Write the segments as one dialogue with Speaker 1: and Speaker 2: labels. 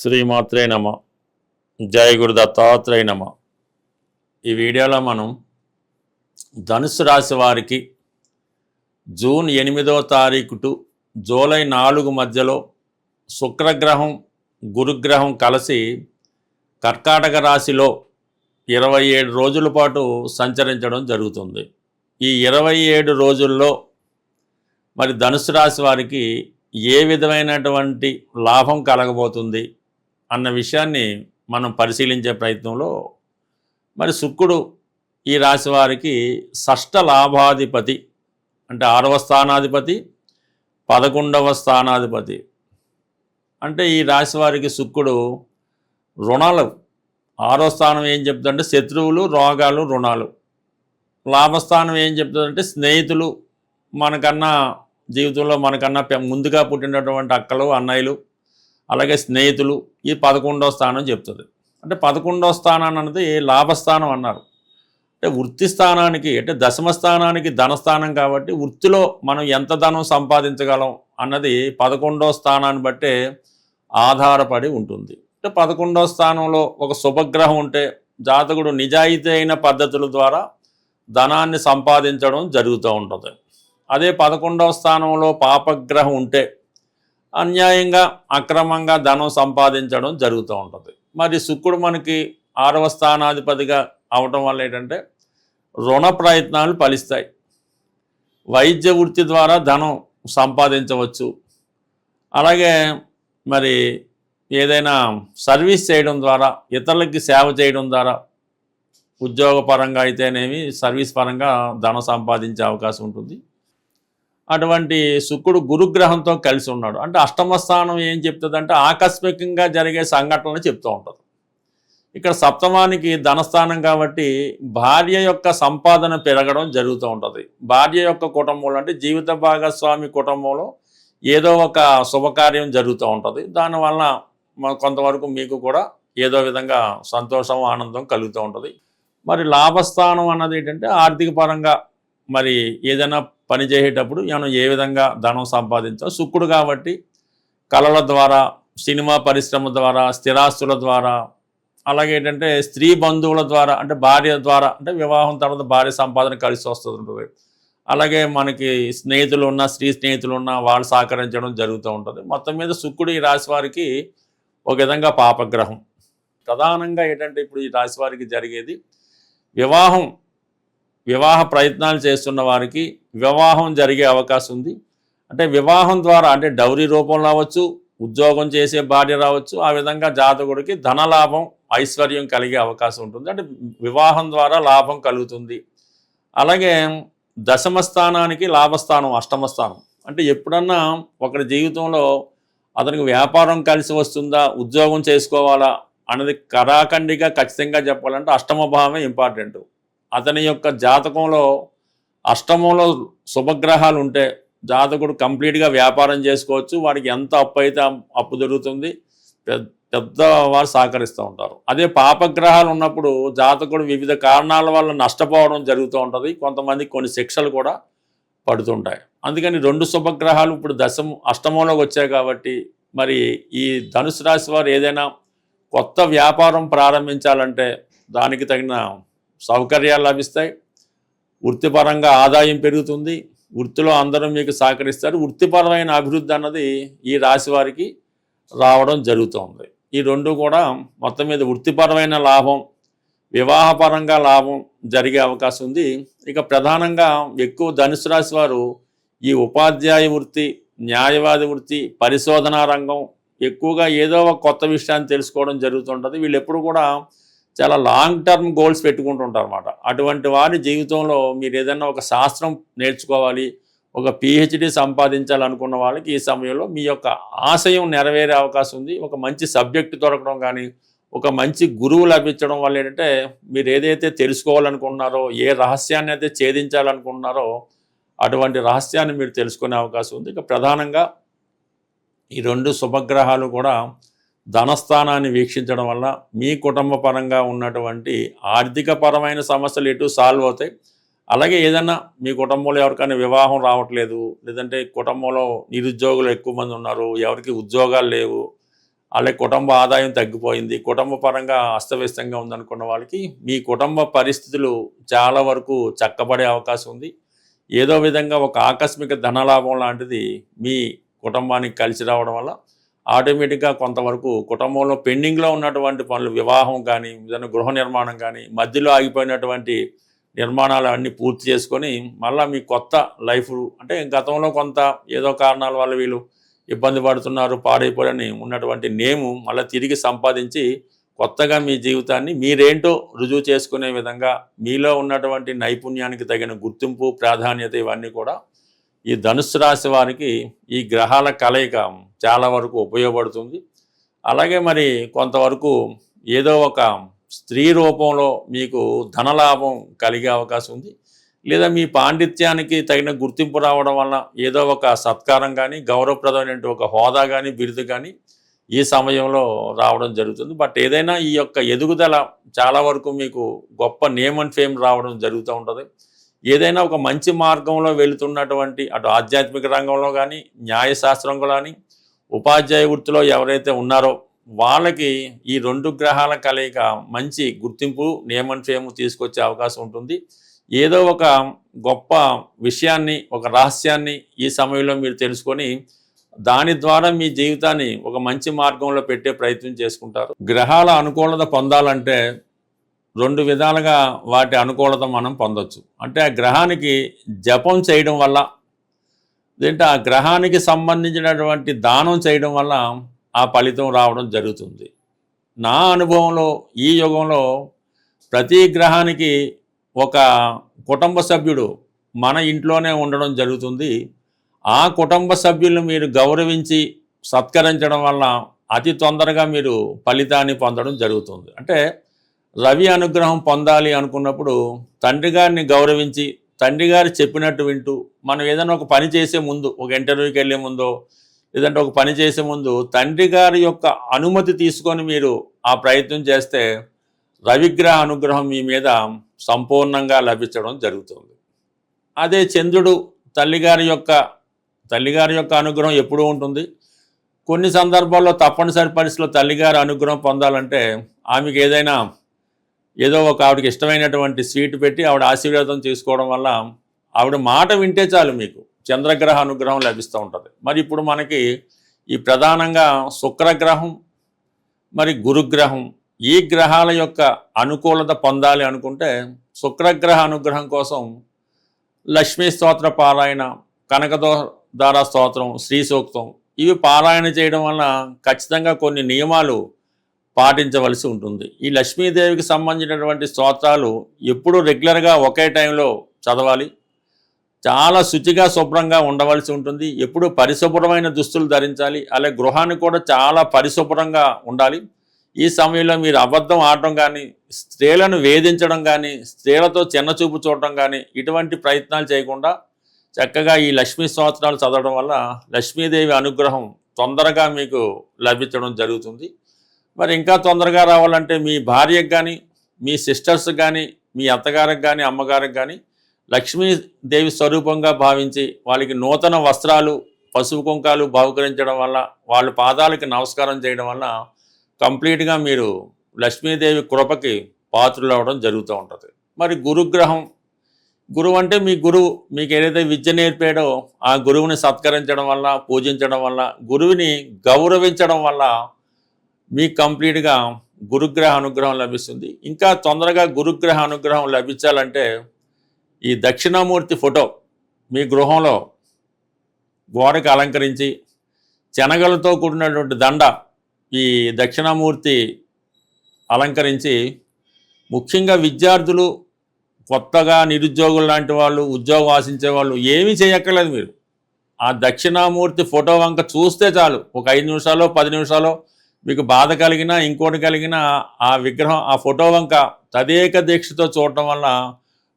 Speaker 1: శ్రీమాత్రే నమ. జయ గురు దత్తాత్రేయ నమ. ఈ వీడియోలో మనం ధనుసు రాశి వారికి జూన్ 8వ తారీఖు టు జూలై 4 మధ్యలో శుక్రగ్రహం గురుగ్రహం కలిసి కర్కాటక రాశిలో 27 రోజుల పాటు సంచరించడం జరుగుతుంది. ఈ 27 రోజుల్లో మరి ధనుసు రాశి వారికి ఏ విధమైనటువంటి లాభం కలగబోతుంది అన్న విషయాన్ని మనం పరిశీలించే ప్రయత్నంలో మరి శుక్రుడు ఈ రాశి వారికి షష్ఠ లాభాధిపతి, అంటే 6వ స్థానాధిపతి, 11వ స్థానాధిపతి. అంటే ఈ రాశి వారికి శుక్రుడు రుణాలు, 6వ స్థానం ఏం చెప్తుందంటే శత్రువులు, రోగాలు, రుణాలు. లాభస్థానం ఏం చెప్తుందంటే స్నేహితులు, మనకన్నా జీవితంలో మనకన్నా ముందుగా పుట్టినటువంటి అక్కలు, అన్నయ్యలు, అలాగే స్నేహితులు. ఈ 11వ స్థానం చెప్తుంది. అంటే 11వ స్థానాన్ని అన్నది లాభస్థానం అన్నారు. అంటే వృత్తి స్థానానికి, అంటే దశమ స్థానానికి ధనస్థానం కాబట్టి వృత్తిలో మనం ఎంత ధనం సంపాదించగలం అన్నది 11వ స్థానాన్ని బట్టే ఆధారపడి ఉంటుంది. అంటే 11వ స్థానంలో ఒక శుభగ్రహం ఉంటే జాతకుడు నిజాయితీ అయిన పద్ధతుల ద్వారా ధనాన్ని సంపాదించడం జరుగుతూ ఉంటుంది. అదే 11వ స్థానంలో పాపగ్రహం ఉంటే అన్యాయంగా, అక్రమంగా ధనం సంపాదించడం జరుగుతూ ఉంటుంది. మరి శుక్రుడు మనకి 6వ స్థానాధిపతిగా అవటం వల్ల ఏంటంటే రుణ ప్రయత్నాలు ఫలిస్తాయి. వైద్య వృత్తి ద్వారా ధనం సంపాదించవచ్చు. అలాగే మరి ఏదైనా సర్వీస్ చేయడం ద్వారా, ఇతరులకి సేవ చేయడం ద్వారా, ఉద్యోగపరంగా అయితేనేమి సర్వీస్ పరంగా ధనం సంపాదించే అవకాశం ఉంటుంది. అటువంటి శుక్రుడు గురుగ్రహంతో కలిసి ఉన్నాడు. అంటే అష్టమ స్థానం ఏం చెప్తుందంటే ఆకస్మికంగా జరిగే సంఘటనలు చెప్తూ ఉంటుంది. ఇక్కడ సప్తమానికి ధనస్థానం కాబట్టి భార్య యొక్క సంపాదన పెరగడం జరుగుతూ ఉంటుంది. భార్య యొక్క కుటుంబంలో, అంటే జీవిత భాగస్వామి కుటుంబంలో ఏదో ఒక శుభకార్యం జరుగుతూ ఉంటుంది. దానివల్ల కొంతవరకు మీకు కూడా ఏదో విధంగా సంతోషం, ఆనందం కలుగుతూ ఉంటుంది. మరి లాభస్థానం అన్నది ఏంటంటే ఆర్థిక పరంగా మరి ఏదైనా పని చేసేటప్పుడు మనం ఏ విధంగా ధనం సంపాదించాం. శుక్రుడు కాబట్టి కళల ద్వారా, సినిమా పరిశ్రమ ద్వారా, స్థిరాస్తుల ద్వారా, అలాగే ఏంటంటే స్త్రీ బంధువుల ద్వారా, అంటే భార్య ద్వారా, అంటే వివాహం తర్వాత భార్య సంపాదన కలిసి వస్తుంది. అలాగే మనకి స్నేహితులు ఉన్న, స్త్రీ స్నేహితులు ఉన్న వాళ్ళు సహకరించడం జరుగుతూ ఉంటుంది. మొత్తం మీద శుక్రుడు ఈ రాశి వారికి ఒక విధంగా పాపగ్రహం. ప్రధానంగా ఏంటంటే ఇప్పుడు ఈ రాశి వారికి జరిగేది వివాహ ప్రయత్నాలు చేస్తున్న వారికి వివాహం జరిగే అవకాశం ఉంది. అంటే వివాహం ద్వారా, అంటే డౌరీ రూపంలో రావచ్చు, ఉద్యోగం చేసే భార్య రావచ్చు. ఆ విధంగా జాతకుడికి ధనలాభం, ఐశ్వర్యం కలిగే అవకాశం ఉంటుంది. అంటే వివాహం ద్వారా లాభం కలుగుతుంది. అలాగే దశమ స్థానానికి లాభస్థానం, అష్టమ స్థానం. అంటే ఎప్పుడన్నా ఒకరి జీవితంలో అతనికి వ్యాపారం కలిసి వస్తుందా, ఉద్యోగం చేసుకోవాలా అన్నది కరాఖండిగా ఖచ్చితంగా చెప్పాలంటే అష్టమ భావమే ఇంపార్టెంట్. అతని యొక్క జాతకంలో అష్టమంలో శుభగ్రహాలు ఉంటే జాతకుడు కంప్లీట్గా వ్యాపారం చేసుకోవచ్చు. వాడికి ఎంత అప్పు అయితే అప్పు దొరుకుతుంది, పెద్దవారు సహకరిస్తూ ఉంటారు. అదే పాపగ్రహాలు ఉన్నప్పుడు జాతకుడు వివిధ కారణాల వల్ల నష్టపోవడం జరుగుతూ ఉంటుంది. కొంతమందికి కొన్ని శిక్షలు కూడా పడుతుంటాయి. అందుకని 2 శుభగ్రహాలు ఇప్పుడు అష్టమంలోకి వచ్చాయి కాబట్టి మరి ఈ ధనుసు రాశి వారు ఏదైనా కొత్త వ్యాపారం ప్రారంభించాలంటే దానికి తగిన సౌకర్యాలు లభిస్తాయి. వృత్తిపరంగా ఆదాయం పెరుగుతుంది. వృత్తిలో అందరూ మీకు సహకరిస్తారు. వృత్తిపరమైన అభివృద్ధి అన్నది ఈ రాశి వారికి రావడం జరుగుతుంది. ఈ 2 కూడా మొత్తం మీద వృత్తిపరమైన లాభం, వివాహపరంగా లాభం జరిగే అవకాశం ఉంది. ఇక ప్రధానంగా ఎక్కువ ధనుసు రాశి వారు ఈ ఉపాధ్యాయ వృత్తి, న్యాయవాది వృత్తి, పరిశోధనా రంగం, ఎక్కువగా ఏదో ఒక కొత్త విషయాన్ని తెలుసుకోవడం జరుగుతుంటుంది. వీళ్ళు ఎప్పుడు కూడా చాలా లాంగ్ టర్మ్ గోల్స్ పెట్టుకుంటుంటారు అన్నమాట. అటువంటి వారి జీవితంలో మీరు ఏదైనా ఒక శాస్త్రం నేర్చుకోవాలి, ఒక PhD సంపాదించాలనుకున్న వాళ్ళకి ఈ సమయంలో మీ యొక్క ఆశయం నెరవేరే అవకాశం ఉంది. ఒక మంచి సబ్జెక్టు దొరకడం కానీ, ఒక మంచి గురువు లభించడం వల్ల ఏంటంటే మీరు ఏదైతే తెలుసుకోవాలనుకుంటున్నారో, ఏ రహస్యాన్ని అయితే ఛేదించాలనుకుంటున్నారో అటువంటి రహస్యాన్ని మీరు తెలుసుకునే అవకాశం ఉంది. ఇక ప్రధానంగా ఈ 2 శుభగ్రహాలు కూడా ధనస్థానాన్ని వీక్షించడం వల్ల మీ కుటుంబ పరంగా ఉన్నటువంటి ఆర్థిక పరమైన సమస్యలు ఎటు సాల్వ్ అవుతాయి. అలాగే ఏదన్నా మీ కుటుంబంలో ఎవరికైనా వివాహం రావట్లేదు, లేదంటే కుటుంబంలో నిరుద్యోగులు ఎక్కువ మంది ఉన్నారు, ఎవరికి ఉద్యోగాలు లేవు, అలాగే కుటుంబ ఆదాయం తగ్గిపోయింది, కుటుంబ పరంగా అస్తవ్యస్తంగా ఉందనుకున్న వాళ్ళకి మీ కుటుంబ పరిస్థితులు చాలా వరకు చక్కబడే అవకాశం ఉంది. ఏదో విధంగా ఒక ఆకస్మిక ధనలాభం లాంటిది మీ కుటుంబానికి కలిసి రావడం వల్ల ఆటోమేటిక్గా కొంతవరకు కుటుంబంలో పెండింగ్లో ఉన్నటువంటి పనులు, వివాహం కానీ ఏదైనా గృహ నిర్మాణం కానీ మధ్యలో ఆగిపోయినటువంటి నిర్మాణాలు అన్నీ పూర్తి చేసుకొని మళ్ళీ మీ కొత్త లైఫ్, అంటే గతంలో కొంత ఏదో కారణాల వల్ల వీళ్ళు ఇబ్బంది పడుతున్నారు, పాడైపోయారని ఉన్నటువంటి నేము మళ్ళీ తిరిగి సంపాదించి కొత్తగా మీ జీవితాన్ని మీరేంటో రుజువు చేసుకునే విధంగా మీలో ఉన్నటువంటి నైపుణ్యానికి తగిన గుర్తింపు, ప్రాధాన్యత ఇవన్నీ కూడా ఈ ధనుస్సు రాశి వారికి ఈ గ్రహాల కలయిక చాలా వరకు ఉపయోగపడుతుంది. అలాగే మరి కొంతవరకు ఏదో ఒక స్త్రీ రూపంలో మీకు ధనలాభం కలిగే అవకాశం ఉంది. లేదా మీ పాండిత్యానికి తగిన గుర్తింపు రావడం వల్ల ఏదో ఒక సత్కారం కానీ, గౌరవప్రదమైన ఒక హోదా కానీ, బిరుదు కానీ ఈ సమయంలో రావడం జరుగుతుంది. బట్ ఏదైనా ఈ యొక్క ఎదుగుదల చాలా వరకు మీకు గొప్ప నేమ్ అండ్ ఫేమ్ రావడం జరుగుతూ ఉంటుంది. ఏదైనా ఒక మంచి మార్గంలో వెళుతున్నటువంటి అటు ఆధ్యాత్మిక రంగంలో కానీ, న్యాయశాస్త్రంలో కానీ, ఉపాధ్యాయ వృత్తిలో ఎవరైతే ఉన్నారో వాళ్ళకి ఈ 2 గ్రహాల కలయిక మంచి గుర్తింపు, నేమ్ అండ్ ఫేమ్ తీసుకొచ్చే అవకాశం ఉంటుంది. ఏదో ఒక గొప్ప విషయాన్ని, ఒక రహస్యాన్ని ఈ సమయంలో మీరు తెలుసుకొని దాని ద్వారా మీ జీవితాన్ని ఒక మంచి మార్గంలో పెట్టే ప్రయత్నం చేసుకుంటారు. గ్రహాల అనుకూలత పొందాలంటే 2 విధాలుగా వాటి అనుకూలత మనం పొందొచ్చు. అంటే ఆ గ్రహానికి జపం చేయడం వల్ల, లేదంటే ఆ గ్రహానికి సంబంధించినటువంటి దానం చేయడం వల్ల ఆ ఫలితం రావడం జరుగుతుంది. నా అనుభవంలో ఈ యుగంలో ప్రతి గ్రహానికి ఒక కుటుంబ సభ్యుడు మన ఇంట్లోనే ఉండడం జరుగుతుంది. ఆ కుటుంబ సభ్యులను మీరు గౌరవించి సత్కరించడం వల్ల అతి తొందరగా మీరు ఫలితాన్ని పొందడం జరుగుతుంది. అంటే రవి అనుగ్రహం పొందాలి అనుకున్నప్పుడు తండ్రి గారిని గౌరవించి, తండ్రి గారు చెప్పినట్టు వింటూ, మనం ఏదైనా ఒక పని చేసే ముందు, ఒక ఇంటర్వ్యూకి వెళ్ళే ముందో లేదంటే ఒక పని చేసే ముందు తండ్రి గారి యొక్క అనుమతి తీసుకొని మీరు ఆ ప్రయత్నం చేస్తే రవిగ్రహ అనుగ్రహం మీ మీద సంపూర్ణంగా లభించడం జరుగుతుంది. అదే చంద్రుడు తల్లిగారి యొక్క అనుగ్రహం ఎప్పుడూ ఉంటుంది. కొన్ని సందర్భాల్లో తప్పనిసరి పరిస్థితుల్లో తల్లిగారి అనుగ్రహం పొందాలంటే ఆమెకి ఏదో ఒక ఆవిడకి ఇష్టమైనటువంటి స్వీట్ పెట్టి ఆవిడ ఆశీర్వాదం తీసుకోవడం వల్ల ఆవిడ మాట వింటే చాలు మీకు చంద్రగ్రహ అనుగ్రహం లభిస్తూ ఉంటుంది. మరి ఇప్పుడు మనకి ఈ ప్రధానంగా శుక్రగ్రహం, మరి గురుగ్రహం, ఈ గ్రహాల యొక్క అనుకూలత పొందాలి అనుకుంటే శుక్రగ్రహ అనుగ్రహం కోసం లక్ష్మీ స్తోత్ర పారాయణ, కనకదార స్తోత్రం, శ్రీ సూక్తం ఇవి పారాయణ చేయడం వల్ల ఖచ్చితంగా కొన్ని నియమాలు పాటించవలసి ఉంటుంది. ఈ లక్ష్మీదేవికి సంబంధించినటువంటి స్తోత్రాలు ఎప్పుడూ రెగ్యులర్గా ఒకే టైంలో చదవాలి. చాలా శుచిగా శుభ్రంగా ఉండవలసి ఉంటుంది. ఎప్పుడూ పరిశుభ్రమైన దుస్తులు ధరించాలి. అలాగే గృహాన్ని కూడా చాలా పరిశుభ్రంగా ఉండాలి. ఈ సమయంలో మీరు అబద్ధం ఆడటం కానీ, స్త్రీలను వేధించడం కానీ, స్త్రీలతో చిన్నచూపు చూడటం కానీ ఇటువంటి ప్రయత్నాలు చేయకుండా చక్కగా ఈ లక్ష్మీ స్తోత్రాలు చదవడం వల్ల లక్ష్మీదేవి అనుగ్రహం తొందరగా మీకు లభించడం జరుగుతుంది. మరి ఇంకా తొందరగా రావాలంటే మీ భార్యకు కానీ, మీ సిస్టర్స్ కానీ, మీ అత్తగారికి కానీ, అమ్మగారికి కానీ లక్ష్మీదేవి స్వరూపంగా భావించి వాళ్ళకి నూతన వస్త్రాలు, పసుపు కుంకాలు బహుకరించడం వల్ల, వాళ్ళ పాదాలకి నమస్కారం చేయడం వల్ల కంప్లీట్గా మీరు లక్ష్మీదేవి కృపకి పాత్రలు అవ్వడం జరుగుతూ ఉంటుంది. మరి గురుగ్రహం, గురువు అంటే మీ గురువు మీకు ఏదైతే విద్య నేర్పాడో ఆ గురువుని సత్కరించడం వల్ల, పూజించడం వల్ల, గురువుని గౌరవించడం వల్ల మీకు కంప్లీట్గా గురుగ్రహ అనుగ్రహం లభిస్తుంది. ఇంకా తొందరగా గురుగ్రహ అనుగ్రహం లభించాలంటే ఈ దక్షిణామూర్తి ఫోటో మీ గృహంలో గోడకు అలంకరించి శనగలతో కూడినటువంటి దండ ఈ దక్షిణామూర్తి అలంకరించి, ముఖ్యంగా విద్యార్థులు, కొత్తగా నిరుద్యోగులు లాంటి వాళ్ళు, ఉద్యోగం ఆశించే వాళ్ళు ఏమీ చేయక్కర్లేదు. మీరు ఆ దక్షిణామూర్తి ఫోటో వంక చూస్తే చాలు, ఒక 5 నిమిషాలు 10 నిమిషాలు మీకు బాధ కలిగినా ఇంకోటి కలిగినా ఆ విగ్రహం, ఆ ఫోటో వంక తదేక దీక్షతో చూడటం వల్ల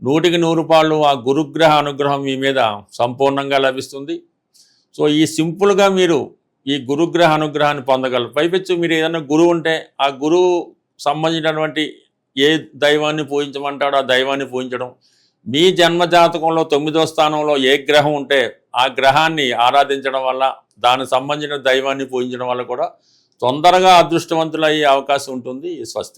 Speaker 1: 100కి 100 రూపాయలు ఆ గురుగ్రహ అనుగ్రహం మీ మీద సంపూర్ణంగా లభిస్తుంది. సో ఈ సింపుల్గా మీరు ఈ గురుగ్రహ అనుగ్రహాన్ని పొందగలరు. పైపెచ్చు మీరు ఏదైనా గురువు ఉంటే ఆ గురువు సంబంధించినటువంటి ఏ దైవాన్ని పూజించమంటాడో ఆ దైవాన్ని పూజించడం, మీ జన్మజాతకంలో 9వ స్థానంలో ఏ గ్రహం ఉంటే ఆ గ్రహాన్ని ఆరాధించడం వల్ల, దానికి సంబంధించిన దైవాన్ని పూజించడం వల్ల కూడా తొందరగా అదృష్టవంతులు అయ్యే అవకాశం ఉంటుంది. స్వస్తి.